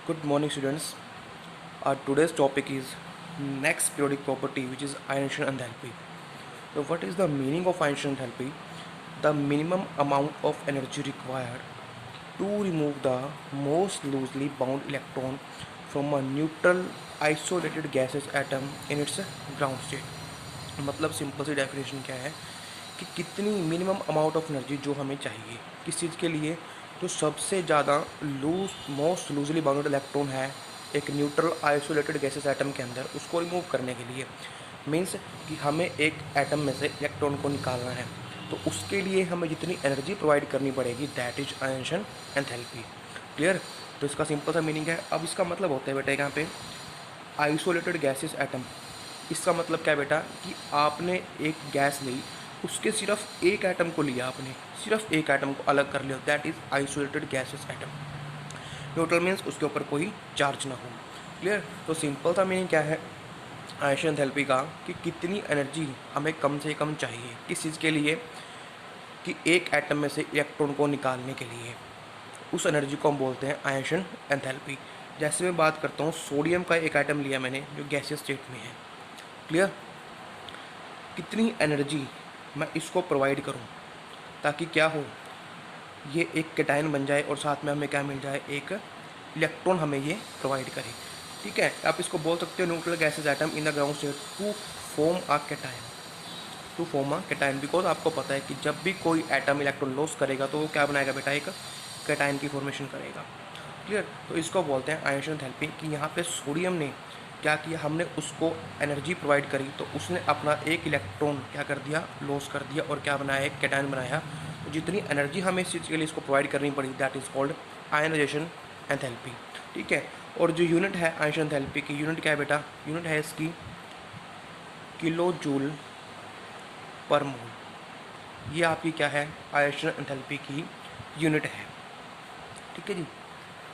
Good morning, students. Our today's topic is next periodic property, which is Einstein enthalpy. So, what is the meaning of Einstein enthalpy? The minimum amount of energy required to remove the most loosely bound electron from a neutral isolated gaseous atom in its ground state. मतलब simple सी definition क्या है कि कितनी minimum amount of energy जो हमें चाहिए किस चीज़ के लिए, जो सबसे ज़्यादा मोस्ट लूजली बाउंडेड इलेक्ट्रॉन है एक न्यूट्रल आइसोलेटेड गैसेस एटम के अंदर, उसको रिमूव करने के लिए। मीन्स कि हमें एक एटम में से इलेक्ट्रॉन को निकालना है, तो उसके लिए हमें जितनी एनर्जी प्रोवाइड करनी पड़ेगी, that is Einstein enthalpy. Clear? तो इसका सिंपल सा मीनिंग है। अब इसका मतलब होता है बेटा यहाँ पे आइसोलेटेड गैसेस एटम। इसका मतलब क्या बेटा कि आपने एक गैस ली, उसके सिर्फ एक एटम को लिया, आपने सिर्फ एक एटम को अलग कर लिया, that is isolated gases atom. Neutral means उसके ऊपर कोई चार्ज ना हो। क्लियर? तो सिंपल सा मीनिंग क्या है आइंस्टाइन एंथैल्पी का कि कितनी एनर्जी हमें कम से कम चाहिए किस चीज़ के लिए, कि एक एटम में से इलेक्ट्रॉन को निकालने के लिए। उस एनर्जी को हम बोलते हैं आइंस्टाइन एंथैल्पी। जैसे मैं बात करता हूँ, सोडियम का एक एटम लिया मैंने जो गैसियस स्टेट में है। क्लियर? कितनी एनर्जी मैं इसको प्रोवाइड करूँ ताकि क्या हो, ये एक कैटायन बन जाए और साथ में हमें क्या मिल जाए, एक इलेक्ट्रॉन हमें ये प्रोवाइड करे। ठीक है? आप इसको बोल सकते हो neutral gases atom in the ground state to form a cation, to form a cation. Because आपको पता है कि जब भी कोई एटम इलेक्ट्रॉन लॉस करेगा तो वो क्या बनाएगा बेटा, एक कैटायन की फॉर्मेशन करेगा। क्लियर? तो इसको बोलते हैं आइंस्टाइन एंथैल्पी। कि यहाँ पे सोडियम ने क्या किया, हमने उसको एनर्जी प्रोवाइड करी तो उसने अपना एक इलेक्ट्रॉन क्या कर दिया, लॉस कर दिया और क्या बनाया, एक कैटायन बनाया। तो जितनी एनर्जी हमें इस चीज़ के लिए इसको प्रोवाइड करनी पड़ी, that is called ionization enthalpy. ठीक है? और जो यूनिट है आइंस्टाइन एंथैल्पी की, यूनिट क्या है बेटा, यूनिट है इसकी किलो जूल पर मोल। ये आपकी क्या है, आइंस्टाइन एंथैल्पी की यूनिट है। ठीक है जी?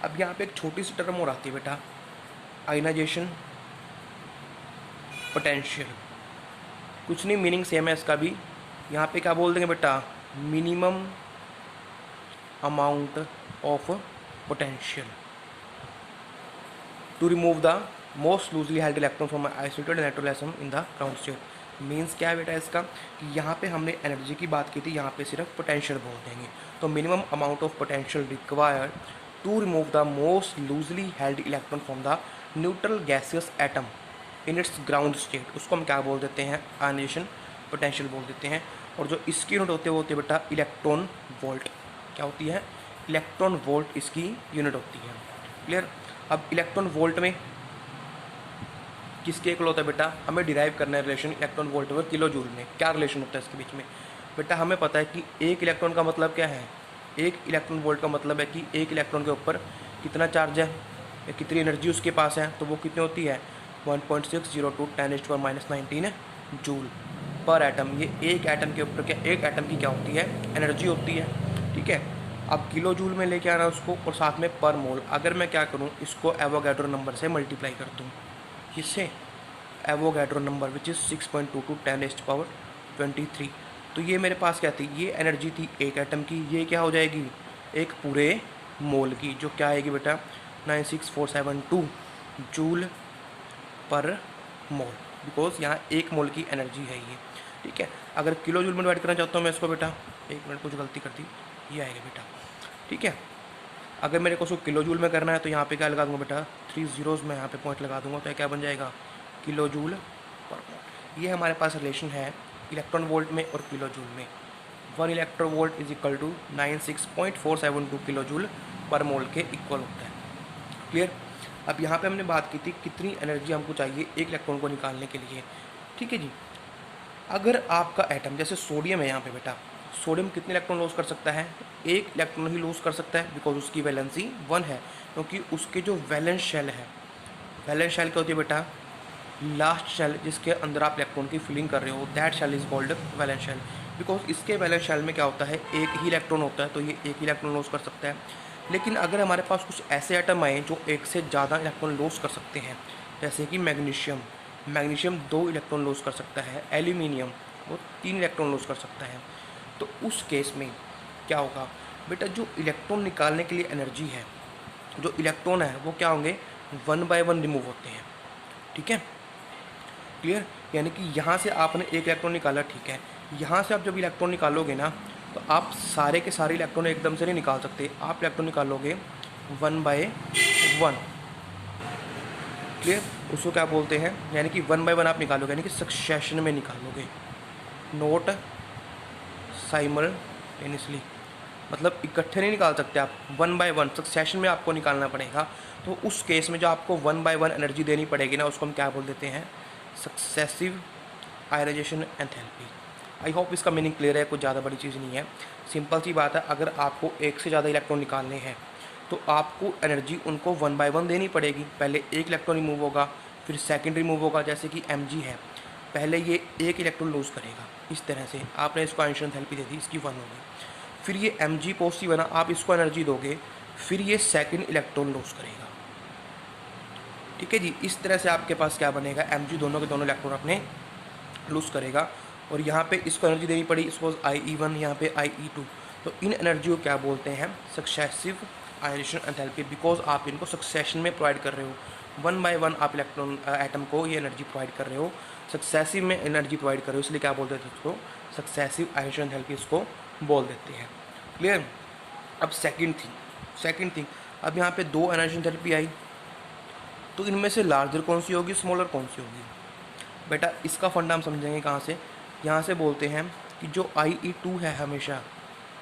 अब यहाँ पे एक छोटी सी टर्म और आती है बेटा, आयनाइजेशन पोटेंशियल। कुछ नहीं, मीनिंग सेम है इसका भी। यहाँ पे क्या बोल देंगे बेटा, minimum amount of potential to remove the most loosely held electron from isolated neutral atom in the ground state. Means क्या है बेटा इसका, कि यहाँ पे हमने एनर्जी की बात की थी, यहाँ पे सिर्फ पोटेंशियल बोल देंगे। तो minimum amount of potential required to remove the most loosely held electron from the neutral gaseous atom in its ground state, उसको हम क्या बोल देते हैं, आयनाइजेशन पोटेंशियल बोल देते हैं। और जो इसकी यूनिट होती है वो होती है बेटा इलेक्ट्रॉन वोल्ट। क्या होती है, इलेक्ट्रॉन वोल्ट इसकी यूनिट होती है। क्लियर? अब इलेक्ट्रॉन वोल्ट में किसके इक्वल होता है बेटा, हमें डिराइव करना है रिलेशन इलेक्ट्रॉन वोल्ट और किलो जूल में। क्या रिलेशन होता है इसके बीच में बेटा, हमें पता है कि एक इलेक्ट्रॉन का मतलब क्या है, एक इलेक्ट्रॉन वोल्ट का मतलब है कि एक इलेक्ट्रॉन के ऊपर कितना चार्ज है या कितनी एनर्जी उसके पास है। तो वो कितनी होती है, 1.602 10⁻⁻19 जूल पर एटम। ये एक एटम के ऊपर क्या, एक एटम की क्या होती है, एनर्जी होती है। ठीक है? अब किलो जूल में लेके आना उसको और साथ में पर मोल। अगर मैं क्या करूँ, इसको एवोगैड्रो नंबर से मल्टीप्लाई कर दूँ, किससे, एवोगैड्रो नंबर विच इज़ 6.22 10⁻23। तो ये मेरे पास क्या थी, ये एनर्जी थी एक एटम की, ये क्या हो जाएगी, एक पूरे मोल की, जो क्या आएगी बेटा 96472 जूल पर मोल। बिकॉज यहाँ एक मोल की एनर्जी है ये। ठीक है? अगर किलो जूल में डिवाइड करना चाहता हूँ मैं इसको बेटा, एक मिनट कुछ गलती कर दी, ये आएगा बेटा। ठीक है? अगर मेरे को उसको किलो जूल में करना है तो यहाँ पे क्या लगा दूंगा बेटा, 3 zeros में यहाँ पे पॉइंट लगा दूंगा, तो क्या बन जाएगा, किलो जूल पर मोल। ये हमारे पास रिलेशन है इलेक्ट्रॉन वोल्ट में और किलो जूल में। 1 electron volt is equal to 96.472 kilo joule per mole के इक्वल होता है। क्लियर? अब यहाँ पे हमने बात की थी कितनी एनर्जी हमको चाहिए एक इलेक्ट्रॉन को निकालने के लिए। ठीक है जी? अगर आपका एटम जैसे सोडियम है, यहाँ पे बेटा सोडियम कितने इलेक्ट्रॉन लॉस कर सकता है, एक इलेक्ट्रॉन ही लॉस कर सकता है, बिकॉज उसकी वैलेंसी 1 है। क्योंकि उसके जो वैलेंस शेल है, वैलेंस शेल क्या होती है बेटा, लास्ट शेल जिसके अंदर आप इलेक्ट्रॉन की फिलिंग कर रहे हो, that shell is called valence shell. Because इसके वैलेंस शेल में क्या होता है, एक ही इलेक्ट्रॉन होता है, तो ये एक ही इलेक्ट्रॉन लॉस कर सकता है। लेकिन अगर हमारे पास कुछ ऐसे एटम आए जो एक से ज़्यादा इलेक्ट्रॉन लॉस कर सकते हैं, जैसे कि मैग्नीशियम, मैग्नीशियम 2 इलेक्ट्रॉन लॉस कर सकता है, एल्यूमिनियम वो 3 इलेक्ट्रॉन लॉस कर सकता है। तो उस केस में क्या होगा बेटा, जो इलेक्ट्रॉन निकालने के लिए एनर्जी है जो इलेक्ट्रॉन है वो क्या होंगे, 1 बाय 1 रिमूव होते हैं। ठीक है, क्लियर। यानी कि यहाँ से आपने एक इलेक्ट्रॉन निकाला, ठीक है, यहाँ से आप जब इलेक्ट्रॉन निकालोगे ना तो आप सारे के सारे इलेक्ट्रॉन एकदम से नहीं निकाल सकते, आप इलेक्ट्रॉन निकालोगे 1 बाय 1। क्लियर, उसको क्या बोलते हैं, यानी कि 1 बाय 1 आप निकालोगे, यानी कि सक्सेशन में निकालोगे, नोट साइमल्टेनियसली, मतलब इकट्ठे नहीं निकाल सकते आप, 1 बाय 1 सक्सेशन में आपको निकालना पड़ेगा। तो उस केस में जो आपको 1 बाय 1 एनर्जी देनी पड़ेगी ना, उसको हम क्या बोल देते हैं, successive ionization enthalpy. I hope इसका मीनिंग क्लियर है, कुछ ज़्यादा बड़ी चीज़ नहीं है, सिंपल सी बात है। अगर आपको एक से ज़्यादा इलेक्ट्रॉन निकालने हैं तो आपको एनर्जी उनको 1 बाय 1 देनी पड़ेगी। पहले एक इलेक्ट्रॉन रिमूव होगा, फिर सेकंड रिमूव होगा, जैसे कि Mg है, पहले ये एक इलेक्ट्रॉन लूज़ करेगा, इस तरह से आपने इसको आयनाइजेशन एंथैल्पी दे दी, इसकी 1 होगी। फिर ये Mg पॉजिटिव है ना, आप इसको एनर्जी दोगे, फिर ये सेकंड इलेक्ट्रॉन लूज़ करेगा। ठीक है जी, इस तरह से आपके पास क्या बनेगा, Mg दोनों के दोनों इलेक्ट्रॉन अपने लूज़ करेगा। और यहाँ पे इसको एनर्जी देनी पड़ी, इसको IE1, यहाँ पे IE2। तो इन एनर्जी को क्या बोलते हैं, सक्सेसिव आयनाइजेशन एंथैल्पी, बिकॉज आप इनको सक्सेशन में प्रोवाइड कर रहे हो। 1 बाय 1 आप इलेक्ट्रॉन एटम को ये एनर्जी प्रोवाइड कर रहे हो, सक्सेसिव में एनर्जी प्रोवाइड कर रहे हो, इसलिए क्या बोलते हैं इसको, सक्सेसिव आयनाइजेशन एंथैल्पी इसको बोल देते हैं। क्लियर। अब सेकंड थिंग, अब यहाँ पे 2 आयनाइजेशन एंथैल्पी आई, तो इनमें से लार्जर कौन सी होगी, स्मॉलर कौन सी होगी। बेटा इसका फंडा हम समझेंगे कहाँ से, यहाँ से बोलते हैं कि जो IE2 है हमेशा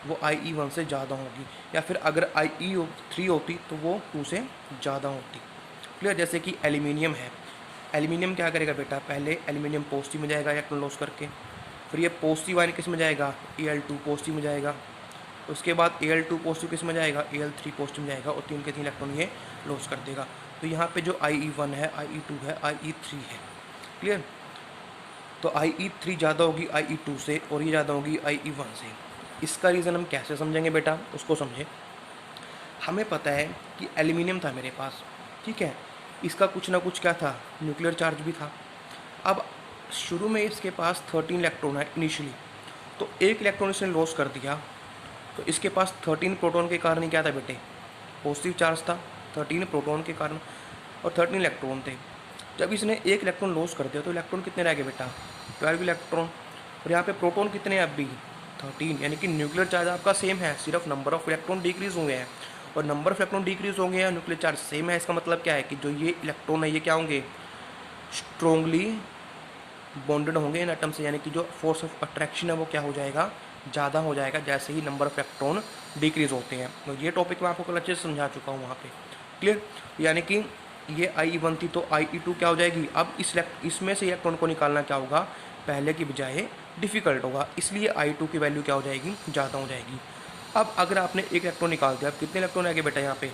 वो IE1 से ज़्यादा होगी, या फिर अगर IE3 होती तो वो 2 से ज़्यादा होती। क्लियर। जैसे कि एल्यूमिनियम है, एल्यूमिनियम क्या करेगा बेटा, पहले एल्यूमिनियम पॉजिटिव में जाएगा इलेक्ट्रॉन लॉस करके, फिर ये पॉजिटिव आयन किस में जाएगा, Al2 पॉजिटिव में जाएगा, उसके बाद Al2 पॉजिटिव किस में जाएगा, Al3 पॉजिटिव में जाएगा, और 3 के 3 इलेक्ट्रॉन ये लॉस कर देगा। तो यहाँ पे जो IE1 है, IE2 है, IE3 है। क्लियर। तो IE3 ज़्यादा होगी IE2 से, और ये ज़्यादा होगी IE1 से। इसका रीज़न हम कैसे समझेंगे बेटा, उसको समझे। हमें पता है कि एल्यूमिनियम था मेरे पास, ठीक है, इसका कुछ ना कुछ क्या था, न्यूक्लियर चार्ज भी था। अब शुरू में इसके पास 13 इलेक्ट्रॉन है इनिशियली, तो एक इलेक्ट्रॉन इसने लॉस कर दिया, तो इसके पास 13 प्रोटॉन के कारण ही क्या था बेटे, पॉजिटिव चार्ज था, 13 प्रोटॉन के कारण, और 13 इलेक्ट्रॉन थे। जब इसने एक इलेक्ट्रॉन लॉस कर दिया तो इलेक्ट्रॉन कितने रह गए बेटा, 12 इलेक्ट्रॉन, और यहाँ पे प्रोटॉन कितने हैं अब भी, 13। यानी कि न्यूक्लियर चार्ज आपका सेम है, सिर्फ नंबर ऑफ इलेक्ट्रॉन डिक्रीज हुए हैं, और नंबर ऑफ इलेक्ट्रॉन डिक्रीज होंगे या न्यूक्लियर चार्ज सेम है। इसका मतलब क्या है कि जो ये इलेक्ट्रॉन है ये क्या होंगे, स्ट्रोंगली बॉन्डेड होंगे इन एटम से, यानी कि जो फोर्स ऑफ अट्रैक्शन है वो क्या हो जाएगा, ज़्यादा हो जाएगा, जैसे ही नंबर ऑफ इलेक्ट्रॉन डिक्रीज होते हैं। तो ये टॉपिक मैं आपको कल अच्छे से समझा चुका हूँ वहाँ पे। क्लियर। यानी कि ये IE1 थी तो IE2 क्या हो जाएगी, अब इसमें से इलेक्ट्रॉन को निकालना क्या होगा, पहले की बजाय डिफ़िकल्ट होगा, इसलिए I2 की वैल्यू क्या हो जाएगी, ज़्यादा हो जाएगी। अब अगर आपने एक इलेक्ट्रॉन निकाल दिया, अब कितने इलेक्ट्रॉन रह गए बेटा, यहाँ पे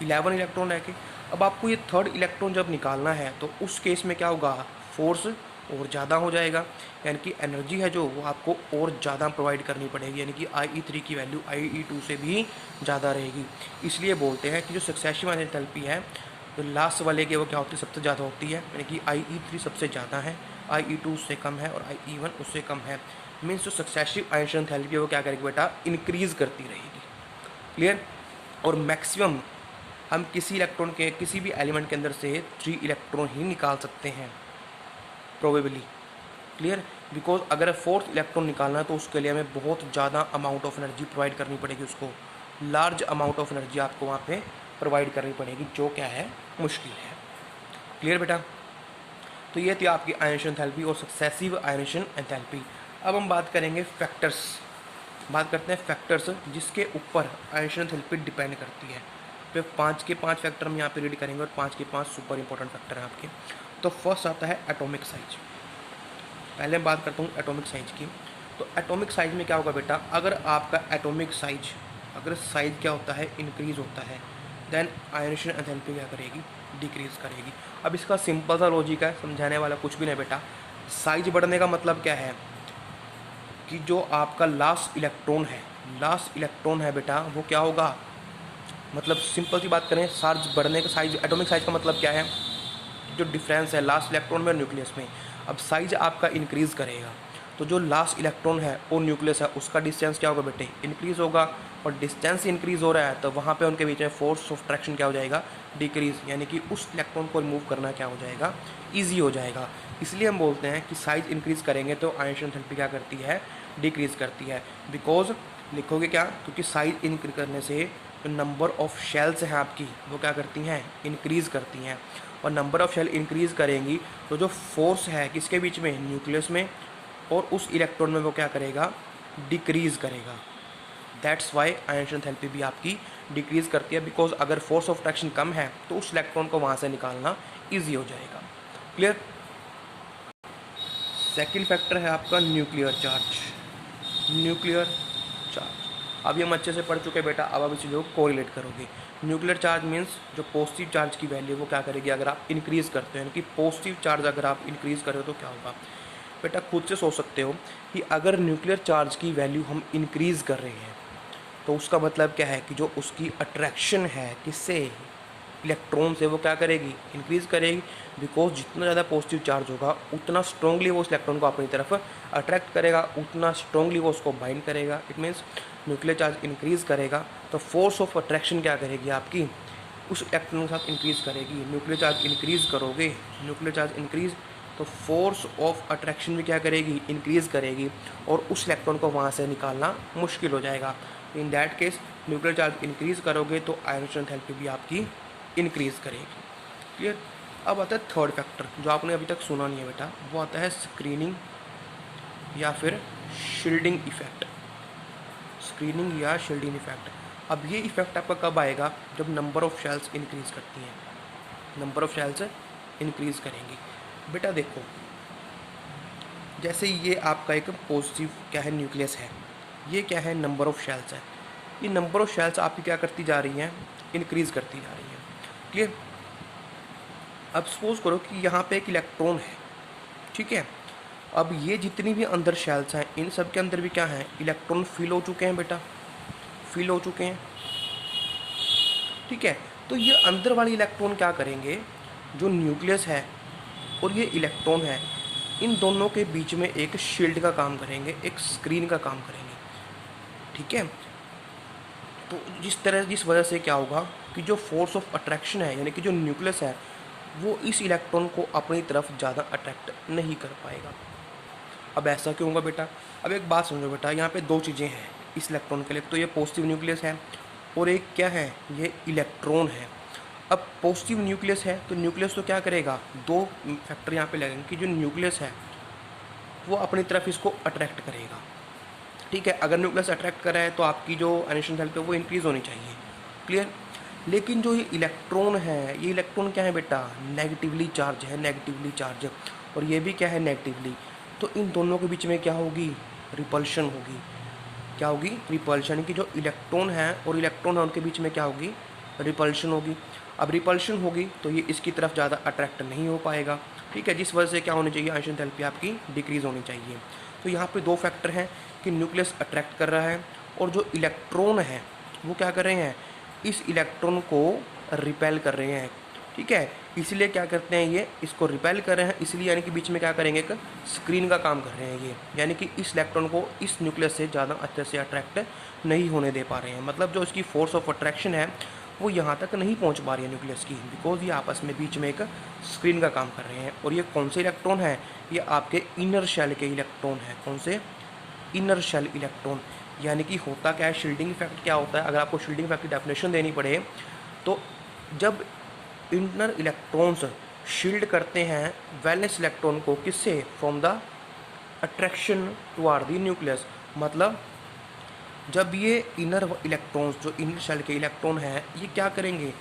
11 इलेक्ट्रॉन रह गए। अब आपको ये थर्ड इलेक्ट्रॉन जब निकालना है तो उस केस में क्या होगा, फोर्स और ज़्यादा हो जाएगा, यानी कि एनर्जी है जो वो आपको और ज़्यादा प्रोवाइड करनी पड़ेगी, यानी कि IE3 की वैल्यू IE2 से भी ज़्यादा रहेगी। इसलिए बोलते हैं कि जो सक्सेसिव एंथैल्पी है तो लास्ट वाले की वो क्या होती है, सबसे ज़्यादा होती है, यानी कि IE3 सबसे ज़्यादा है, IE2 उससे कम है, और IE1 उससे कम है। मीन्स जो सक्सेसिव आयनाइजेशन एंथैल्पी है वो क्या करेगी बेटा, इंक्रीज़ करती रहेगी। क्लियर। और मैक्सिमम हम किसी इलेक्ट्रॉन के, किसी भी एलिमेंट के अंदर से 3 इलेक्ट्रॉन ही निकाल सकते हैं प्रोबेबली। क्लियर। बिकॉज अगर 4th इलेक्ट्रॉन निकालना है तो उसके लिए हमें बहुत ज़्यादा अमाउंट ऑफ एनर्जी प्रोवाइड करनी पड़ेगी, उसको लार्ज अमाउंट ऑफ एनर्जी आपको वहाँ पे प्रोवाइड करनी पड़ेगी, जो क्या है, मुश्किल है। क्लियर बेटा। तो ये थी आपकी आयनाइजेशन एंथैल्पी और सक्सेसिव आयनाइजेशन एंथैल्पी। अब हम बात करेंगे फैक्टर्स, बात करते हैं फैक्टर्स जिसके ऊपर आयनाइजेशन एंथैल्पी डिपेंड करती है। फिर 5 के 5 फैक्टर हम यहाँ पे रीड करेंगे, और 5 के 5 सुपर इंपॉर्टेंट फैक्टर हैं आपके। तो फर्स्ट आता है एटॉमिक साइज। पहले मैं बात करता हूँ एटॉमिक साइज की। तो एटॉमिक साइज में क्या होगा बेटा, अगर आपका एटॉमिक साइज, अगर साइज क्या होता है, इंक्रीज होता है, देन आयनाइजेशन एंथैल्पी क्या करेगी, डिक्रीज करेगी। अब इसका सिंपल सा लॉजिक है, समझाने वाला कुछ भी नहीं बेटा। साइज बढ़ने का मतलब क्या है कि जो आपका लास्ट इलेक्ट्रॉन है बेटा, वो क्या होगा, मतलब सिंपल सी बात करें, चार्ज बढ़ने का साइज, एटॉमिक साइज का मतलब क्या है, जो डिफरेंस है लास्ट इलेक्ट्रॉन में और न्यूक्लियस में। अब साइज आपका इंक्रीज़ करेगा तो जो लास्ट इलेक्ट्रॉन है और न्यूक्लियस है उसका डिस्टेंस क्या होगा बेटे, इंक्रीज होगा, और डिस्टेंस इंक्रीज हो रहा है तो वहाँ पे उनके बीच में फोर्स ऑफ अट्रैक्शन क्या हो जाएगा, डिक्रीज, यानी कि उस इलेक्ट्रॉन को रिमूव करना क्या हो जाएगा, ईजी हो जाएगा। इसलिए हम बोलते हैं कि साइज इंक्रीज करेंगे तो आयनिक एंथैल्पी क्या करती है, डिक्रीज करती है। बिकॉज लिखोगे क्या, क्योंकि साइज इंक्रीज करने से जो नंबर ऑफ शेल्स हैं आपकी वो क्या करती हैं, इंक्रीज करती हैं, और नंबर ऑफ शेल इंक्रीज करेंगी तो जो फोर्स है किसके बीच में, न्यूक्लियस में, और उस इलेक्ट्रॉन में वो क्या करेगा, डिक्रीज करेगा। दैट्स वाई आयनिक एंथैल्पी भी आपकी डिक्रीज करती है, बिकॉज अगर फोर्स ऑफ अट्रैक्शन कम है तो उस इलेक्ट्रॉन को वहाँ से निकालना ईजी हो जाएगा। क्लियर। सेकेंड फैक्टर है आपका न्यूक्लियर चार्ज। न्यूक्लियर चार्ज अभी हम अच्छे से पढ़ चुके बेटा, अब आप इस चीज़ों को कोरिलेट करोगे। न्यूक्लियर चार्ज मीन्स जो पॉजिटिव चार्ज की वैल्यू वो क्या करेगी, अगर आप इंक्रीज करते हो, यानी कि पॉजिटिव चार्ज अगर आप इंक्रीज करो तो क्या होगा बेटा, खुद से सोच सकते हो कि अगर न्यूक्लियर चार्ज की वैल्यू हम इंक्रीज कर रहे हैं तो उसका मतलब क्या है कि जो उसकी अट्रैक्शन है किससे, इलेक्ट्रॉन से, वो क्या करेगी, इंक्रीज करेगी। बिकॉज जितना ज़्यादा पॉजिटिव चार्ज होगा उतना स्ट्रांगली वो उस इलेक्ट्रॉन को अपनी तरफ अट्रैक्ट करेगा, उतना स्ट्रांगली वो उसको बाइंड करेगा। It means nuclear charge increase करेगा तो फोर्स ऑफ अट्रैक्शन क्या करेगी आपकी, उस इलेक्ट्रॉन के साथ इंक्रीज करेगी। न्यूक्लियर चार्ज इंक्रीज करोगे, न्यूक्लियर चार्ज इंक्रीज तो फोर्स ऑफ अट्रैक्शन भी क्या करेगी, इंक्रीज करेगी, और उस इलेक्ट्रॉन को वहाँ से निकालना मुश्किल हो जाएगा। इन that case nuclear charge increase करोगे तो आयनिक एंथैल्पी भी आपकी इंक्रीज करेगी। क्लियर। अब आता है थर्ड फैक्टर जो आपने अभी तक सुना नहीं है बेटा, वो आता है स्क्रीनिंग या फिर शील्डिंग इफेक्ट। स्क्रीनिंग या शील्डिंग इफेक्ट। अब ये इफेक्ट आपका कब आएगा, जब नंबर ऑफ शेल्स इंक्रीज करती हैं, नंबर ऑफ शेल्स इंक्रीज करेंगी। बेटा देखो, जैसे ये आपका एक पॉजिटिव क्या है, न्यूक्लियस है, ये क्या है, नंबर ऑफ शेल्स है। ये नंबर ऑफ शेल्स आपकी क्या करती जा रही हैं, इंक्रीज करती जा रही हैं। क्लियर। अब सपोज करो कि यहाँ पे एक इलेक्ट्रॉन है, ठीक है। अब ये जितनी भी अंदर शेल्स हैं इन सब के अंदर भी क्या है, इलेक्ट्रॉन फिल हो चुके हैं बेटा, फिल हो चुके हैं, ठीक है। तो ये अंदर वाले इलेक्ट्रॉन क्या करेंगे, जो न्यूक्लियस है और ये इलेक्ट्रॉन है, इन दोनों के बीच में एक शील्ड का काम करेंगे, एक स्क्रीन का काम करेंगे, ठीक है। तो जिस वजह से क्या होगा कि जो फोर्स ऑफ अट्रैक्शन है, यानी कि जो न्यूक्लियस है, वो इस इलेक्ट्रॉन को अपनी तरफ ज़्यादा अट्रैक्ट नहीं कर पाएगा। अब ऐसा क्यों होगा बेटा, अब एक बात समझो बेटा, यहाँ पे दो चीज़ें हैं इस इलेक्ट्रॉन के लिए, तो ये पॉजिटिव न्यूक्लियस है और एक क्या है, ये इलेक्ट्रॉन है। अब पॉजिटिव न्यूक्लियस है तो न्यूक्लियस तो क्या करेगा, दो फैक्टर यहाँ पे लगेंगे कि जो न्यूक्लियस है वो अपनी तरफ इसको अट्रैक्ट करेगा, ठीक है। अगर न्यूक्लियस अट्रैक्ट कर रहा है तो आपकी जो आयनिक एंथैल्पी है वो इंक्रीज़ होनी चाहिए। क्लियर। लेकिन जो ये इलेक्ट्रॉन है, ये इलेक्ट्रॉन क्या है बेटा, नेगेटिवली चार्ज है, नेगेटिवली चार्ज, और ये भी क्या है, नेगेटिवली। तो इन दोनों के बीच में क्या होगी, रिपल्शन होगी। क्या होगी, रिपल्शन, की जो इलेक्ट्रॉन है और इलेक्ट्रॉन है उनके बीच में क्या होगी, रिपल्शन होगी। अब रिपल्शन होगी तो ये इसकी तरफ ज़्यादा अट्रैक्ट नहीं हो पाएगा, ठीक है, जिस वजह से क्या होनी चाहिए, आयनिक एंथैल्पी आपकी डिक्रीज़ होनी चाहिए। तो यहाँ पे दो फैक्टर हैं कि न्यूक्लियस अट्रैक्ट कर रहा है और जो इलेक्ट्रॉन है वो क्या कर रहे हैं, इस इलेक्ट्रॉन को रिपेल कर रहे हैं, ठीक है। इसलिए क्या करते हैं, ये इसको रिपेल कर रहे हैं, इसलिए यानी कि बीच में क्या करेंगे, एक स्क्रीन का काम कर रहे हैं ये, यानी कि इस इलेक्ट्रॉन को इस न्यूक्लियस से ज़्यादा अच्छे से अट्रैक्ट नहीं होने दे पा रहे हैं। मतलब जो इसकी फोर्स ऑफ अट्रैक्शन है वो यहाँ तक नहीं पहुँच पा रही है न्यूक्लियस की, बिकॉज ये आपस में बीच में एक स्क्रीन का काम कर रहे हैं। और ये कौन से इलेक्ट्रॉन है, ये आपके इनर शेल के इलेक्ट्रॉन है। कौन से, इनर शेल इलेक्ट्रॉन। यानी कि होता क्या है, शील्डिंग इफेक्ट क्या होता है, अगर आपको शील्डिंग इफेक्ट की डेफिनेशन देनी पड़े तो जब इंटर इलेक्ट्रॉन्स शील्ड करते हैं वैलेंस इलेक्ट्रॉन को, किससे, from the attraction toward the nucleus. मतलब जब ये इनर इलेक्ट्रॉन्स, जो इनर शेल के इलेक्ट्रॉन हैं, ये क्या करेंगे,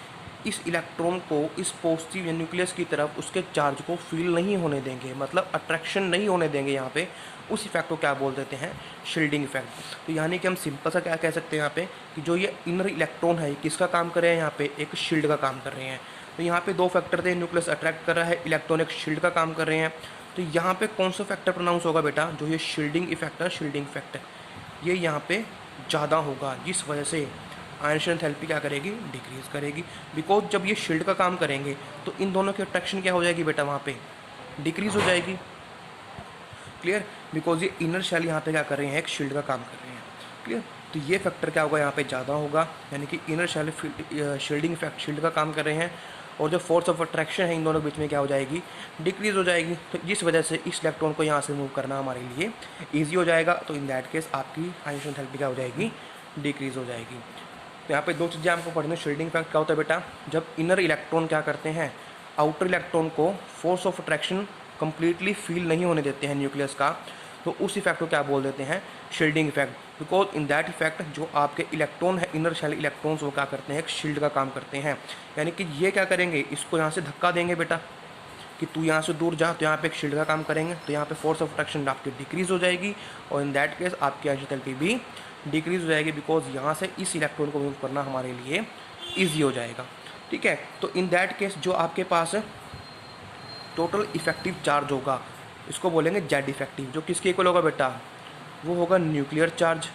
इस इलेक्ट्रॉन को इस पॉजिटिव या न्यूक्लियस की तरफ उसके चार्ज को फील नहीं होने देंगे, मतलब अट्रैक्शन नहीं होने देंगे यहाँ पे। उस इफेक्ट को क्या बोल देते हैं, शील्डिंग इफेक्ट। तो यानी कि हम सिंपल सा क्या कह सकते हैं यहाँ पे कि जो ये इनर इलेक्ट्रॉन है किसका काम कर रहे हैं, यहाँ पे एक शील्ड का काम कर रहे हैं। तो यहाँ पे दो फैक्टर थे, न्यूक्लियस अट्रैक्ट कर रहा है, इलेक्ट्रॉन एक शील्ड का काम कर रहे हैं। तो यहाँ पे कौन सा फैक्टर प्रोनाउंस होगा बेटा, जो ये शील्डिंग इफेक्ट है, शील्डिंग इफेक्ट ये यहाँ पे ज़्यादा होगा, जिस वजह से आयनिक एंथैल्पी क्या करेगी, डिक्रीज करेगी। बिकॉज जब ये शील्ड का काम करेंगे तो इन दोनों की अट्रैक्शन क्या हो जाएगी बेटा, वहाँ पे डिक्रीज हो जाएगी। क्लियर। बिकॉज ये इनर शेल यहाँ पे क्या कर रहे हैं, एक शील्ड का काम कर रहे हैं। क्लियर। तो ये फैक्टर क्या होगा यहाँ पे ज़्यादा होगा, यानी कि inner shell shielding effect shield का काम कर रहे हैं, और जो फोर्स ऑफ अट्रैक्शन है इन दोनों के बीच में क्या हो जाएगी, डिक्रीज हो जाएगी। तो इस वजह से इस इलेक्ट्रॉन को यहाँ से मूव करना हमारे लिए ईजी हो जाएगा। तो इन दैट केस आपकी आयनिक एंथैल्पी क्या हो जाएगी, डिक्रीज हो जाएगी। तो यहाँ पे दो चीज़ें आपको पढ़नी। शील्डिंग इफेक्ट क्या होता है बेटा, जब इनर इलेक्ट्रॉन क्या करते हैं, आउटर इलेक्ट्रॉन को force of attraction completely feel नहीं होने देते हैं न्यूक्लियस का, तो उस इफेक्ट को क्या बोल देते हैं, shielding effect. Because in that effect जो आपके इलेक्ट्रॉन है, इनर शेल इलेक्ट्रॉन्स, वो क्या करते हैं, एक शील्ड का काम करते हैं। यानी कि ये क्या करेंगे, इसको यहाँ से धक्का देंगे बेटा कि तू यहाँ से दूर जा, तो यहाँ पे एक शील्ड का काम करेंगे, तो यहाँ पे फोर्स ऑफ अट्रैक्शन आपकी डिक्रीज हो जाएगी, और इन दैट केस आपकी आयनिक एंथैल्पी भी डिक्रीज हो जाएगी, बिकॉज यहाँ से इस इलेक्ट्रॉन को मूव करना हमारे लिए ईजी हो जाएगा। ठीक है। तो इन दैट केस जो आपके पास टोटल इफेक्टिव चार्ज होगा, इसको बोलेंगे जेड इफेक्टिव, जो किसके इक्वल होगा बेटा, वो होगा न्यूक्लियर चार्ज।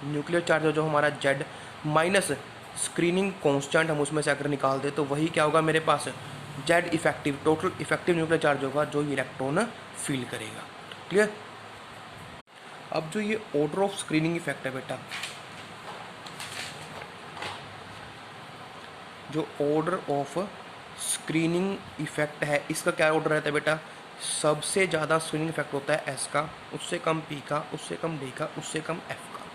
न्यूक्लियर चार्ज जो हमारा जेड माइनस स्क्रीनिंग कांस्टेंट, हम उसमें से अगर निकाल दे तो वही क्या होगा मेरे पास, Z effective. Total effective nuclear charge होगा जो इलेक्ट्रॉन फील करेगा। क्लियर। अब जो ये ऑर्डर ऑफ स्क्रीनिंग इफेक्ट है बेटा, जो ऑर्डर ऑफ स्क्रीनिंग इफेक्ट है, इसका क्या ऑर्डर रहता है बेटा, सबसे ज़्यादा स्क्रीनिंग इफेक्ट होता है एस का, उससे कम पी का, उससे कम डी का, उससे कम एफ का।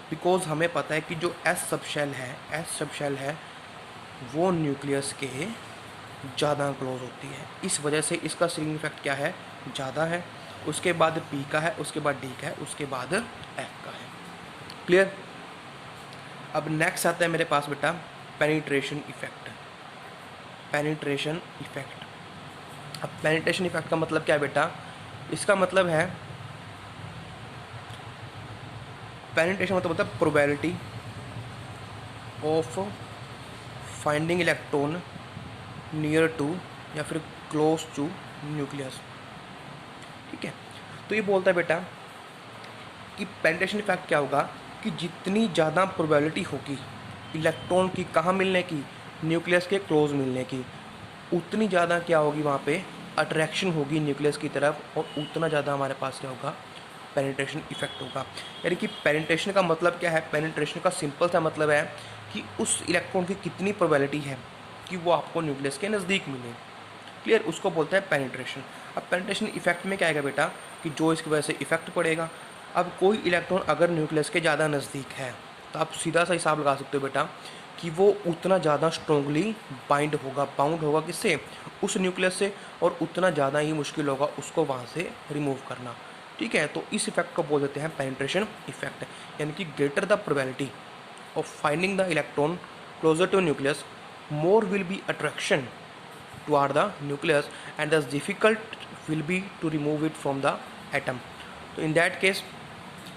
बिकॉज हमें पता है कि जो एस सबशेल है, एस सबशेल है वो न्यूक्लियस के ज़्यादा क्लोज होती है, इस वजह से इसका स्क्रीनिंग इफेक्ट क्या है, ज़्यादा है। उसके बाद पी का है, उसके बाद डी का है, उसके बाद एफ का है। क्लियर। अब नेक्स्ट आता है मेरे पास बेटा पेनिट्रेशन इफेक्ट। पेनिट्रेशन इफेक्ट, अब पेनिट्रेशन इफेक्ट का मतलब क्या है बेटा, इसका मतलब है, पेनिट्रेशन मतलब होता है probability of finding electron near to या फिर क्लोज टू न्यूक्लियस। ठीक है। तो ये बोलता है बेटा कि पेनिट्रेशन इफेक्ट क्या होगा, कि जितनी ज़्यादा प्रोबेबिलिटी होगी इलेक्ट्रॉन की कहाँ मिलने की, न्यूक्लियस के क्लोज मिलने की, उतनी ज़्यादा क्या होगी वहाँ पे अट्रैक्शन होगी न्यूक्लियस की तरफ, और उतना ज़्यादा हमारे पास क्या होगा, पेनिट्रेशन इफेक्ट होगा। यानी कि पेनिट्रेशन का मतलब क्या है, पेनिट्रेशन का सिंपल सा मतलब है कि उस इलेक्ट्रॉन की कितनी प्रोबेबिलिटी है कि वो आपको न्यूक्लियस के नज़दीक मिले। क्लियर। उसको बोलते हैं पेनिट्रेशन। अब पेनिट्रेशन इफेक्ट में क्या आएगा बेटा, कि जो इसकी वजह से इफेक्ट पड़ेगा। अब कोई इलेक्ट्रॉन अगर न्यूक्लियस के ज़्यादा नज़दीक है, तो आप सीधा सा हिसाब लगा सकते हो बेटा कि वो उतना ज़्यादा स्ट्रोंगली बाइंड होगा, बाउंड होगा किससे, उस न्यूक्लियस से, और उतना ज़्यादा ही मुश्किल होगा उसको वहाँ से रिमूव करना। ठीक है। तो इस इफेक्ट को बोल देते हैं पेनिट्रेशन इफेक्ट। यानी कि greater the probability of finding the electron closer to nucleus, more will be attraction toward the nucleus, and thus difficult will be to remove it from the atom. तो in that case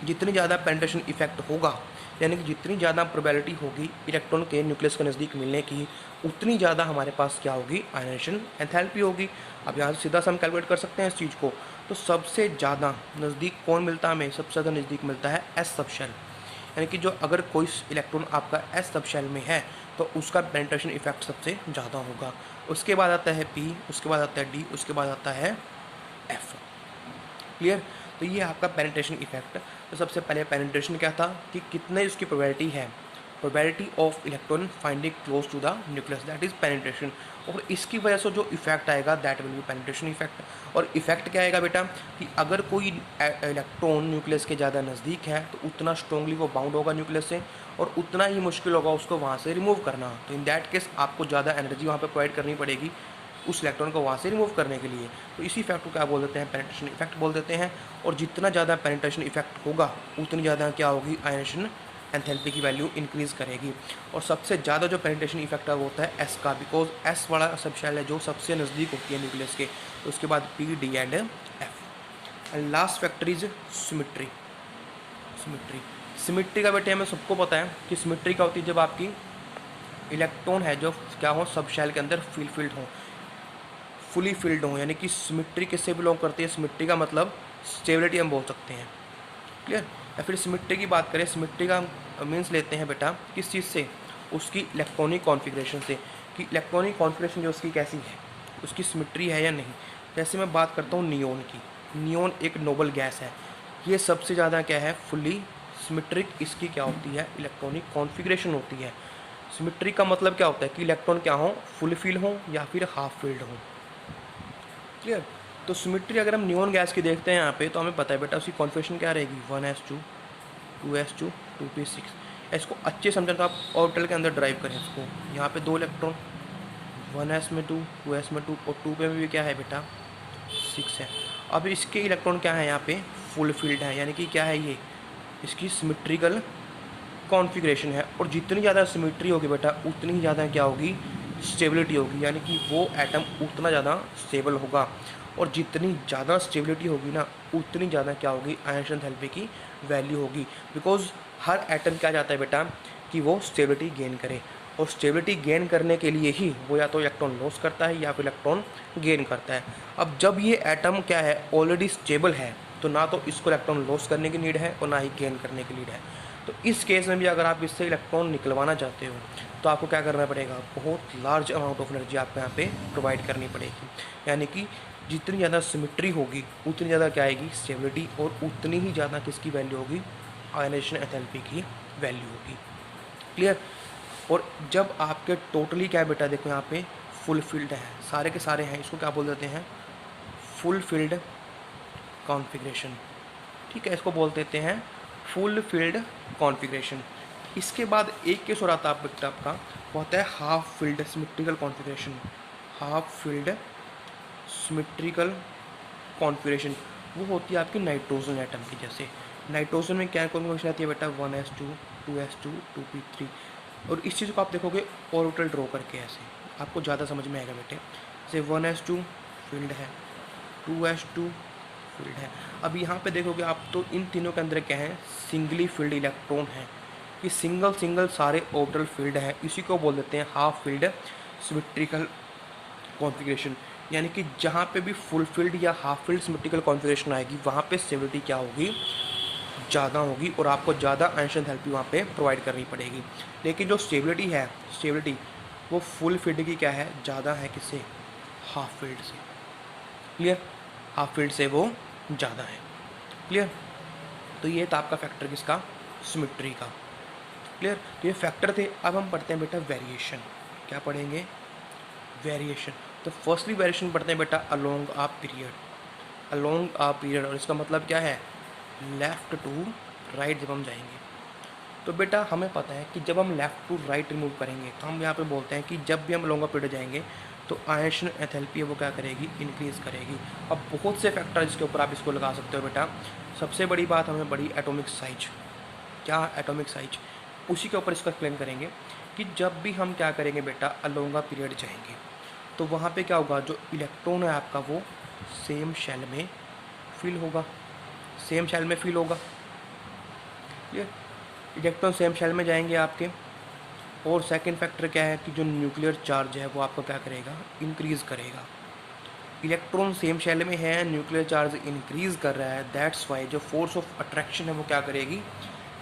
जितनी ज़्यादा penetration effect होगा, यानी कि जितनी ज़्यादा probability होगी electron के न्यूक्लियस के नज़दीक मिलने की, उतनी ज़्यादा हमारे पास क्या होगी, आयनाइजेशन एंथैल्पी होगी। अब यहाँ से सीधा से हम कैलकुलेट कर सकते हैं इस चीज़ को। तो सबसे ज़्यादा नज़दीक कौन मिलता है हमें, सबसे ज़्यादा नज़दीक मिलता है एस सबशेल। यानी कि जो अगर कोई इलेक्ट्रॉन आपका एस सबशेल में है तो उसका पेनिट्रेशन इफेक्ट सबसे ज़्यादा होगा। उसके बाद आता है पी, उसके बाद आता है डी, उसके बाद आता है एफ। क्लियर। तो ये आपका पेनिट्रेशन इफेक्ट। तो सबसे पहले पेनिट्रेशन क्या था, कि कितने उसकी प्रोबेबिलिटी है, probability of electron finding close to the nucleus, that is penetration. और इसकी वजह से जो इफेक्ट आएगा that will be penetration effect. और इफेक्ट क्या आएगा बेटा, कि अगर कोई इलेक्ट्रॉन न्यूक्लियस के ज़्यादा नज़दीक है तो उतना स्ट्रॉन्गली वो बाउंड होगा न्यूक्लियस से, और उतना ही मुश्किल होगा उसको वहाँ से रिमूव करना। तो इन दैट केस आपको ज़्यादा एनर्जी वहाँ पर प्रोवाइड करनी पड़ेगी उस इलेक्ट्रॉन को वहाँ से रिमूव करने के लिए। तो इसी इफेक्ट को क्या बोल देते हैं, पेनिट्रेशन इफेक्ट बोल देते हैं। और जितना ज़्यादा पेनिट्रेशन इफेक्ट होगा उतनी ज़्यादा क्या होगी, आयनाइजेशन एंथैल्पी की वैल्यू इंक्रीज़ करेगी। और सबसे ज़्यादा जो पेनिट्रेशन इफेक्ट है वो होता है एस का, बिकॉज एस वाला सबशेल है जो सबसे नज़दीक होती है न्यूक्लियस के। तो उसके बाद P, D and F. And last factor is symmetry. Symmetry का बेटे हमें सबको पता है कि सिमिट्री क्या होती है, जब आपकी इलेक्ट्रॉन है जो क्या हो, सबशेल के अंदर फील्ड हो, फुली फील्ड हो। यानी कि सिमिट्री किससे बिलोंग करती है, सिमिट्री का मतलब स्टेबिलिटी हम बोल सकते हैं। क्लियर। या फिर सिमिट्री की बात करें, सिमिट्री का मीन्स लेते हैं बेटा किस चीज़ से, उसकी इलेक्ट्रॉनिक कॉन्फ़िगरेशन से, कि इलेक्ट्रॉनिक कॉन्फ़िगरेशन जो उसकी कैसी है, उसकी सिमिट्री है या नहीं। जैसे मैं बात करता हूँ नियोन की, नियोन एक नोबल गैस है, ये सबसे ज़्यादा क्या है, फुली सिमेट्रिक इसकी क्या होती है, इलेक्ट्रॉनिक कॉन्फ़िगरेशन होती है। सिमेट्रिक का मतलब क्या होता है कि इलेक्ट्रॉन क्या हो, फुल फिल हो या फिर हाफ फिल्ड हो। क्लियर। तो सिमेट्री अगर हम नियोन गैस की देखते हैं यहाँ पे, तो हमें पता है बेटा उसकी कॉन्फ़िगरेशन क्या रहेगी, 1s2 2s2 2p6। इसको अच्छे समझें तो आप ऑर्बिटल के अंदर ड्राइव करें इसको, यहाँ पे 2 इलेक्ट्रॉन, 1s में 2 2s में 2 और 2 पे भी क्या है बेटा 6 है। अब इसके इलेक्ट्रॉन क्या है, यहाँ पे फुल फील्ड है, यानी कि क्या है ये, इसकी सिमेट्रिकल कॉन्फ़िगरेशन है। और जितनी ज़्यादा सिमेट्री होगी बेटा उतनी ही ज़्यादा क्या होगी, स्टेबिलिटी होगी, यानी कि वो एटम उतना ज़्यादा स्टेबल होगा। और जितनी ज़्यादा स्टेबिलिटी होगी ना, उतनी ज़्यादा क्या होगी, आयन एंथैल्पी की वैल्यू होगी। बिकॉज हर एटम क्या चाहता है बेटा कि वो स्टेबिलिटी गेन करे, और स्टेबिलिटी गेन करने के लिए ही वो या तो इलेक्ट्रॉन लॉस करता है या फिर इलेक्ट्रॉन गेन करता है। अब जब ये एटम क्या है, ऑलरेडी स्टेबल है, तो ना तो इसको इलेक्ट्रॉन लॉस करने की नीड है और ना ही गेन करने की नीड है। तो इस केस में भी अगर आप इससे इलेक्ट्रॉन निकलवाना चाहते हो तो आपको क्या करना पड़ेगा, बहुत लार्ज अमाउंट ऑफ एनर्जी आपको यहाँ पे प्रोवाइड करनी पड़ेगी। यानी कि जितनी ज़्यादा सिमेट्री होगी उतनी ज़्यादा क्या आएगी, स्टेबिलिटी, और उतनी ही ज़्यादा किसकी वैल्यू होगी, आयनाइजेशन एंथैल्पी की वैल्यू होगी। क्लियर। और जब आपके टोटली क्या है बेटा, देखो यहाँ पे फुल फील्ड है, सारे के सारे हैं, इसको क्या बोल देते हैं, फुल फील्ड कॉन्फ़िगरेशन। ठीक है, इसको बोल देते हैं फुल फील्ड कॉन्फ़िगरेशन। इसके बाद एक केस और आता है बेटा आपका, वो होता है half field symmetrical configuration. Half field symmetrical configuration वो होती है आपकी नाइट्रोजन एटम की। जैसे नाइट्रोजन में क्या कॉन्फ़िगरेशन आती है बेटा, 1s2 2s2 2p3। और इस चीज़ को आप देखोगे ऑर्बिटल ड्रॉ करके, ऐसे आपको ज़्यादा समझ में आएगा बेटे। जैसे 1s2 फील्ड है, 2s2 फील्ड है। अब यहाँ पे देखोगे आप तो इन तीनों के अंदर क्या है, सिंगली फील्ड इलेक्ट्रॉन है, कि सिंगल सिंगल सारे ऑर्बिटल फील्ड है। इसी को बोल देते हैं हाफ फील्ड सिमेट्रिकल कॉन्फ़िगरेशन। यानी कि जहाँ पे भी फुल फील्ड या हाफ फील्ड सिमेट्रिकल कॉन्फ़िगरेशन आएगी वहाँ पे स्टेबिलिटी क्या होगी, ज़्यादा होगी, और आपको ज़्यादा आयन एंथैल्पी वहाँ पे प्रोवाइड करनी पड़ेगी। लेकिन जो स्टेबिलिटी है, स्टेबिलिटी वो फुल फील्ड की क्या है, ज़्यादा है किससे, हाफ फील्ड से। क्लियर। हाफ फील्ड से वो ज़्यादा है। क्लियर। तो ये था आपका फैक्टर किसका, सिमेट्री का। क्लियर। तो ये फैक्टर थे। अब हम पढ़ते हैं बेटा वेरिएशन। क्या पढ़ेंगे, वेरिएशन। तो फर्स्टली वेरिएशन पढ़ते हैं बेटा along a period, along a period. और इसका मतलब क्या है, लेफ़्ट टू राइट जब हम जाएंगे। तो बेटा हमें पता है कि जब हम लेफ़्ट टू राइट रिमूव करेंगे तो हम यहाँ पे बोलते हैं कि जब भी हम अलोंग आ पीरियड जाएंगे तो आयन एंथैल्पी है वो क्या करेगी, इंक्रीज़ करेगी। अब बहुत से फैक्टर जिसके ऊपर आप इसको लगा सकते हो बेटा। सबसे बड़ी बात हमें बड़ी एटॉमिक साइज, क्या एटॉमिक साइज, उसी के ऊपर इसको एक्सप्लेन करेंगे कि जब भी हम क्या करेंगे बेटा अलोंग आ पीरियड जाएंगे तो वहाँ पे क्या होगा, जो इलेक्ट्रॉन है आपका वो सेम शेल में फिल होगा, सेम शेल में फिल होगा। ये इलेक्ट्रॉन सेम शेल में जाएंगे आपके। और सेकंड फैक्टर क्या है कि जो न्यूक्लियर चार्ज है वो आपका क्या करेगा, इंक्रीज़ करेगा। इलेक्ट्रॉन सेम शेल में है, न्यूक्लियर चार्ज इंक्रीज़ कर रहा है, दैट्स वाई जो फोर्स ऑफ अट्रैक्शन है वो क्या करेगी,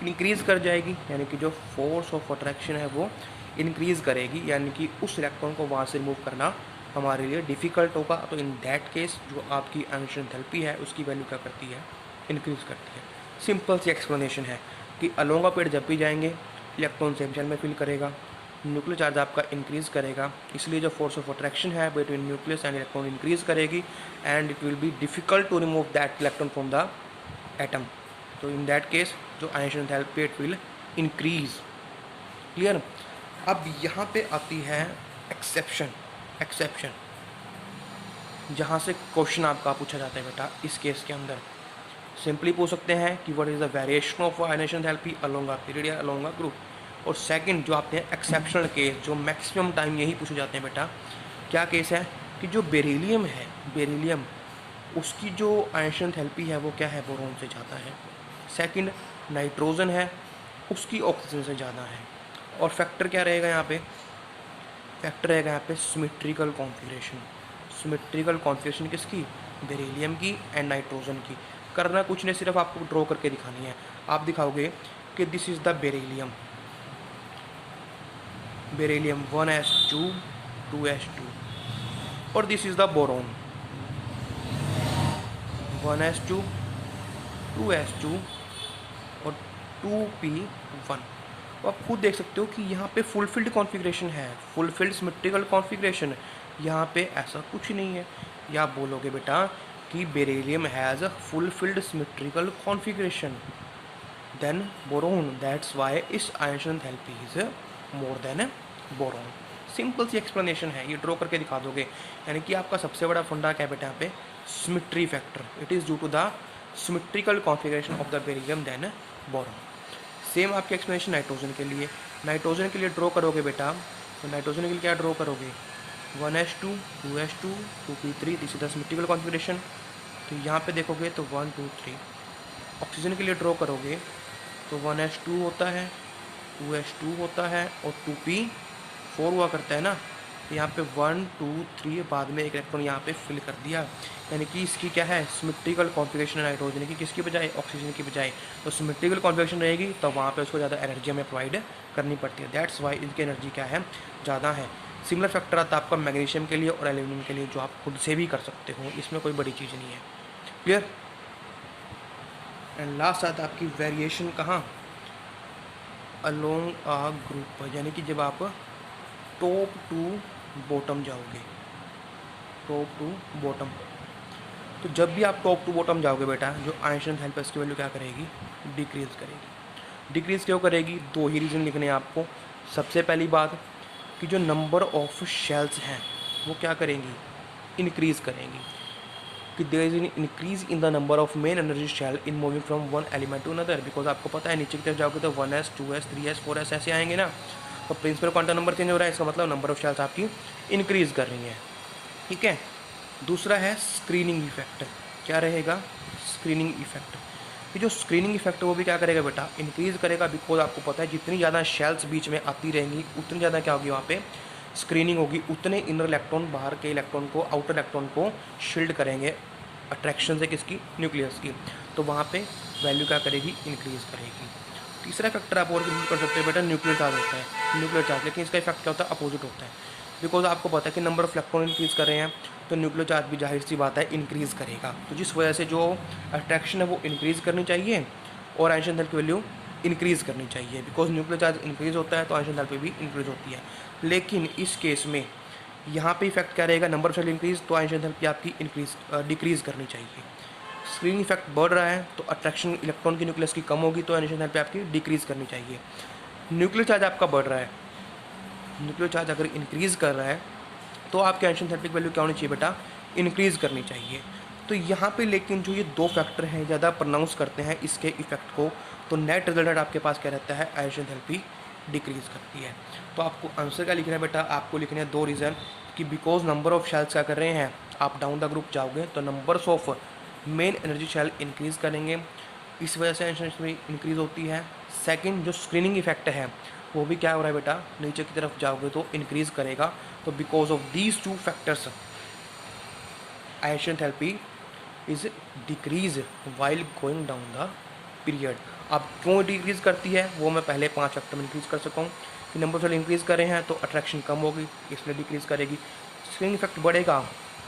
इंक्रीज़ कर जाएगी। यानी कि जो फोर्स ऑफ अट्रैक्शन है वो इंक्रीज़ करेगी, यानी कि उस इलेक्ट्रॉन को वहाँ से रिमूव करना हमारे लिए डिफ़िकल्ट होगा। तो इन दैट केस जो आपकी आयन एंथैल्पी है उसकी वैल्यू क्या करती है, इंक्रीज़ करती है। सिंपल सी एक्सप्लेनेशन है कि अलोंग आ पीरियड जब भी जाएंगे इलेक्ट्रॉन सेम शेल में फिल करेगा, न्यूक्लियर चार्ज आपका इंक्रीज़ करेगा, इसलिए जो फोर्स ऑफ अट्रैक्शन है between nucleus and electron increase करेगी, and it will be difficult to remove that electron from the atom. तो इन दैट केस जो ion enthalpy it will increase. Clear. अब यहाँ पे आती है एक्सेप्शन, एक्सेप्शन जहाँ से क्वेश्चन आपका पूछा जाता है बेटा। इस केस के अंदर सिंपली पूछ सकते हैं कि what is the variation of ion enthalpy along a period या अलोंग आ ग्रुप। और सेकंड जो आते हैं एक्सेप्शनल केस, जो मैक्सिमम टाइम यही पूछे जाते हैं बेटा। क्या केस है कि जो बेरिलियम है, बेरिलियम उसकी जो आयन एंथैल्पी है वो क्या है, बोरोन से ज़्यादा है। सेकंड नाइट्रोजन है उसकी ऑक्सीजन से ज़्यादा है। और फैक्टर क्या रहेगा यहाँ पे, फैक्टर रहेगा यहाँ पे सिमेट्रिकल कॉन्फ़िगरेशन। सिमेट्रिकल कॉन्फ़िगरेशन किसकी, बेरिलियम की एंड नाइट्रोजन की। करना कुछ नहीं, सिर्फ आपको ड्रॉ करके दिखानी है। आप दिखाओगे कि this is the beryllium, beryllium 1s2 2s2, और this is the boron 1s2, 2s2 और 2p1। तो आप खुद देख सकते हो कि यहाँ पे फुलफिल्ड कॉन्फ़िगरेशन है, फुलफिल्ड सिमेट्रिकल कॉन्फ़िगरेशन। यहाँ पे ऐसा कुछ नहीं है। या आप बोलोगे बेटा कि beryllium has a fulfilled symmetrical configuration than boron, that's why इस ion enthalpy is more than boron. Simple सी एक्सप्लेनेशन है, ये ड्रॉ करके दिखा दोगे। यानी कि आपका सबसे बड़ा फंडा क्या बेटा यहाँ पे, symmetry factor. It is due to the symmetrical configuration of the beryllium then boron. Same आपकी एक्सप्लेनेशन नाइट्रोजन के लिए। नाइट्रोजन के लिए ड्रॉ करोगे बेटा, तो नाइट्रोजन के लिए क्या ड्रॉ करोगे, 1s2, 2s2, 2p3, this is the symmetrical configuration. तो यहाँ पे देखोगे तो 1 2 3। ऑक्सीजन के लिए ड्रॉ करोगे तो 1s2 होता है, 2s2 होता है और 2p4 हुआ करता है ना। तो यहाँ पे 1 2 3 बाद में एक इलेक्ट्रॉन यहाँ पे फिल कर दिया। यानी कि इसकी क्या है, सिमेट्रिकल कॉन्फ़िगरेशन है नाइट्रोजन की, किसकी बजाय, ऑक्सीजन की बजाय। तो सिमेट्रिकल कॉन्फ़िगरेशन रहेगी तो वहाँ पे उसको ज़्यादा एनर्जी हमें प्रोवाइड करनी पड़ती है। दैट्स वाई इनकी एनर्जी क्या है, ज़्यादा है। सिमिलर फैक्टर आता है आपका मैग्नीशियम के लिए और एल्यूमिनियम के लिए, जो आप खुद से भी कर सकते हो, इसमें कोई बड़ी चीज़ नहीं है। क्लियर। एंड लास्ट आता है आपकी वेरिएशन कहाँ, अलोंग आ ग्रुप। यानी कि जब आप टॉप टू बॉटम जाओगे, टॉप टू बॉटम, तो जब भी आप टॉप टू बॉटम जाओगे बेटा, जो आयन एंथैल्पी की वैल्यू क्या करेगी, डिक्रीज करेगी। डिक्रीज क्यों करेगी, दो ही रीज़न लिखने हैं आपको। सबसे पहली बात कि जो नंबर ऑफ शेल्स हैं वो क्या करेंगी, इंक्रीज़ करेंगी। कि there is in increase in the number of main energy shell in moving from one element to another. Because आपको पता है नीचे की तरफ जाओगे तो 1s 2s 3s 4s ऐसे आएंगे ना। तो प्रिंसिपल क्वांटम नंबर चेंज हो रहा है, इसका मतलब नंबर ऑफ शेल्स आपकी इंक्रीज कर रही हैं। ठीक है। दूसरा है स्क्रीनिंग इफेक्ट। क्या रहेगा, स्क्रीनिंग इफेक्ट। कि जो स्क्रीनिंग इफेक्ट है वो भी क्या करेगा बेटा, इंक्रीज करेगा। बिकॉज आपको पता है जितनी ज़्यादा शेल्स बीच में आती रहेंगी उतनी ज़्यादा क्या होगी वहाँ पे स्क्रीनिंग होगी, उतने इनर इलेक्ट्रॉन बाहर के इलेक्ट्रॉन को, आउटर इलेक्ट्रॉन को शील्ड करेंगे अट्रैक्शन से, किसकी, न्यूक्लियस की। तो वहाँ पे वैल्यू क्या करेगी, इंक्रीज करेगी। तीसरा फैक्टर आप और कर सकते हैं बेटा, न्यूक्लियर चार्ज होता है, न्यूक्लियर चार्ज। लेकिन इसका इफेक्ट क्या होता है, अपोजिट होता है। बिकॉज आपको पता है कि नंबर ऑफ इलेक्ट्रॉन इंक्रीज कर रहे हैं तो न्यूक्लियर चार्ज भी जाहिर सी बात है इंक्रीज करेगा। तो जिस वजह से जो अट्रैक्शन है वो इंक्रीज करनी चाहिए और आयन एंथैल्पी की वैल्यू इंक्रीज करनी चाहिए। बिकॉज न्यूक्लियर चार्ज इंक्रीज होता है तो आयन एंथैल्पी भी इंक्रीज होती है। लेकिन इस केस में यहाँ पे इफेक्ट क्या रहेगा, नंबर ऑफ शेल इंक्रीज तो आयन एंथैल्पी आपकी डिक्रीज करनी चाहिए। स्क्रीनिंग इफेक्ट बढ़ रहा है तो अट्रैक्शन इलेक्ट्रॉन की न्यूक्लियस की कम होगी तो आयन एंथैल्पी आपकी डिक्रीज करनी चाहिए। न्यूक्लियर चार्ज आपका बढ़ रहा है, न्यूक्लियर चार्ज अगर इंक्रीज कर रहा है तो आपके आयन एंथैल्पी की वैल्यू क्या होनी चाहिए बेटा, इंक्रीज करनी चाहिए। तो यहाँ पे लेकिन जो ये दो फैक्टर हैं ज़्यादा प्रोनाउंस करते हैं इसके इफेक्ट को, तो नेट रिजल्ट आपके पास क्या रहता है, आयन एंथैल्पी डिक्रीज करती है। तो आपको आंसर क्या लिखना है बेटा, आपको लिखने हैं दो रीज़न कि बिकॉज नंबर ऑफ शेल्स क्या कर रहे हैं, आप डाउन द ग्रुप जाओगे तो numbers of main energy shell increase करेंगे, इस वजह से आयन एनर्जी इंक्रीज होती है। सेकंड जो स्क्रीनिंग इफेक्ट है वो भी क्या हो रहा है बेटा, नीचे की तरफ जाओगे तो इंक्रीज करेगा। तो because of these two factors ion enthalpy is decrease while going down the period. अब क्यों डिक्रीज करती है वो मैं पहले 5 फैक्टर में इंक्रीज कर सकता हूँ कि नंबर ऑफ इंक्रीज कर रहे हैं तो अट्रैक्शन कम होगी इसलिए डिक्रीज करेगी। स्क्रीनिंग इफेक्ट बढ़ेगा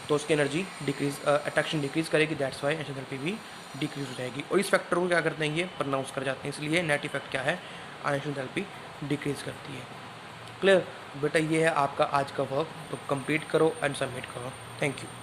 तो उसकी एनर्जी डिक्रीज, अट्रैक्शन डिक्रीज करेगी, दैट्स वाई आयन एंथैल्पी भी डिक्रीज हो जाएगी। और इस फैक्टर को क्या करते हैं, ये प्रोनाउंस कर जाते हैं, इसलिए नेट इफेक्ट क्या है, आयन एंथैल्पी डिक्रीज करती है। क्लियर बेटा, ये है आपका आज का वर्क, तो कंप्लीट करो एंड सबमिट करो। Thank you.